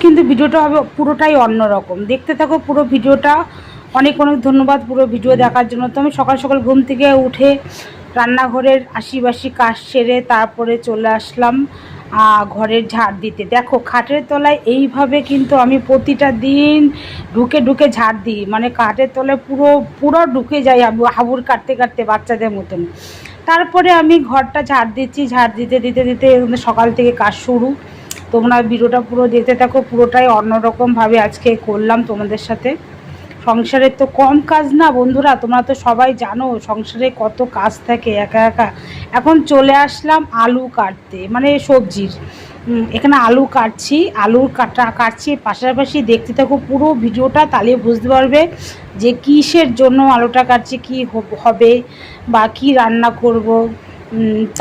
কিন্তু ভিডিওটা হবে পুরোটাই অন্যরকম, দেখতে থাকো পুরো ভিডিওটা। অনেক অনেক ধন্যবাদ পুরো ভিডিও দেখার জন্য। তো আমি সকাল সকাল ঘুম থেকে উঠে রান্নাঘরের আশিবাসি কাজ সেরে তারপরে চলে আসলাম ঘরের ঝাড় দিতে। দেখো খাটের তলায় এইভাবে কিন্তু আমি প্রতিটা দিন ঢুকে ঢুকে ঝাড় দিই, মানে খাটের তলায় পুরো পুরো ঢুকে যাই হাবুর কাটতে কাটতে বাচ্চাদের মতন। তারপরে আমি ঘরটা ঝাড় দিচ্ছি, ঝাড় দিতে দিতে দিতে সকাল থেকে কাজ শুরু। তোমরা ভিডিওটা পুরো দেখতে থাকো, পুরোটাই অন্যরকমভাবে আজকে করলাম তোমাদের সাথে। সংসারের তো কম কাজ না বন্ধুরা, তোমরা তো সবাই জানো সংসারে কত কাজ থাকে একা একা। এখন চলে আসলাম আলু কাটতে, মানে সবজির। এখানে আলু কাটছি, কাটছি পাশাপাশি দেখতে থাকো পুরো ভিডিওটা, তাহলে বুঝতে পারবে যে কিসের জন্য আলুটা কাটছি, কি হবে বা কি রান্না করব।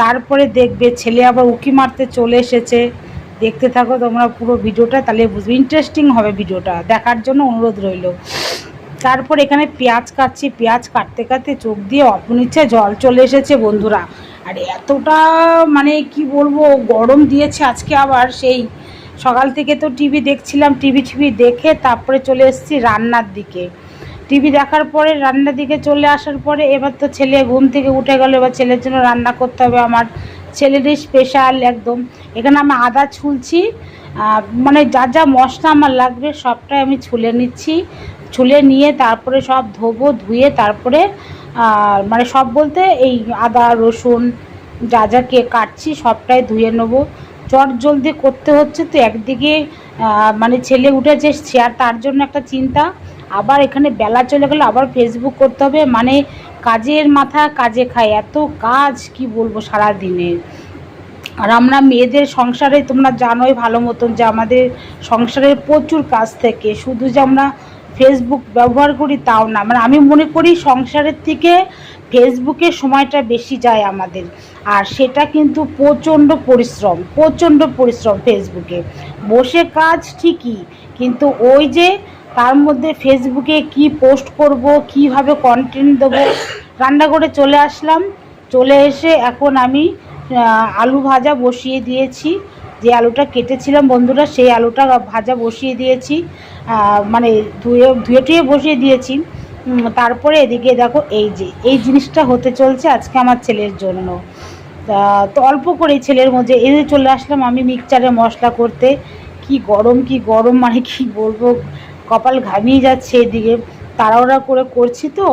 তারপরে দেখবে ছেলে আবার উঁকি মারতে চলে এসেছে। দেখতে থাকো তোমরা পুরো ভিডিওটা, তাহলে বুঝবে, ইন্টারেস্টিং হবে ভিডিওটা, দেখার জন্য অনুরোধ রইল। তারপর এখানে পেঁয়াজ কাটছি, পেঁয়াজ কাটতে কাটতে চোখ দিয়ে অপনিচ্ছে জল চলে এসেছে বন্ধুরা। আর এতটা মানে কি বলবো, গরম দিয়েছে আজকে আবার। সেই সকাল থেকে তো টিভি দেখছিলাম, টিভি দেখে তারপরে চলে এসেছি রান্নার দিকে। টিভি দেখার পরে রান্নার দিকে চলে আসার পরে এবার তো ছেলে ঘুম থেকে উঠে গেল, এবার ছেলের জন্য রান্না করতে হবে আমার, ছেলেরই স্পেশাল একদম। এখানে আমি আদা ছুলছি, মানে যা যা মশলা আমার লাগবে সবটাই আমি ছুলে নিচ্ছি। ছুলে নিয়ে তারপরে সব ধোবো, ধুয়ে তারপরে মানে সব বলতে এই আদা রসুন যা যা কাটছি সবটাই ধুয়ে নেবো। চট জলদি করতে হচ্ছে তো, একদিকে মানে ছেলে উঠেছে আর তার জন্য একটা চিন্তা, আবার এখানে বেলা চলে গেলে আবার ফেসবুক করতে হবে, মানে কাজের মাথা কাজে খায়, এত কাজ কি বলবো সারা দিনের। আর আমরা মেয়েদের সংসারে তোমরা জানোই ভালো মতন যে আমাদের সংসারের প্রচুর কাজ থেকে, শুধু যে আমরা ফেসবুক ব্যবহার করি তাও না, মানে আমি মনে করি সংসারের থেকে ফেসবুকে সময়টা বেশি যায় আমাদের। আর সেটা কিন্তু প্রচণ্ড পরিশ্রম ফেসবুকে বসে কাজ ঠিকই, কিন্তু ওই যে তার মধ্যে ফেসবুকে কি পোস্ট করব, কিভাবে কন্টেন্ট দেবো। রান্না করে চলে আসলাম, চলে এসে এখন আমি আলু ভাজা বসিয়ে দিয়েছি। যে আলুটা কেটেছিলাম বন্ধুরা সেই আলুটা ভাজা বসিয়ে দিয়েছি, মানে ধুয়ে টুয়ে বসিয়ে দিয়েছি। তারপরে এদিকে দেখো এই জিনিসটা হতে চলছে আজকে আমার ছেলের জন্য। তো অল্প করে ছেলের মধ্যে এদিকে চলে আসলাম আমি মিক্সচারে মশলা করতে। কি গরম মানে কি বলবো, কপাল ঘামিয়ে যাচ্ছে। এদিকে তাড়াহুড়া করে করছি তো,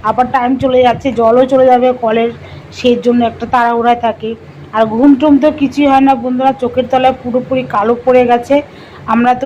আবার টাইম চলে যাচ্ছে, জলও চলে যাবে কলের, সেই জন্য একটা তাড়াহুড়ায় থাকে। আর ঘুম টুম তো কিছুই হয় না বন্ধুরা, চোখের তলায় পুরোপুরি কালো পড়ে গেছে। আমরা তো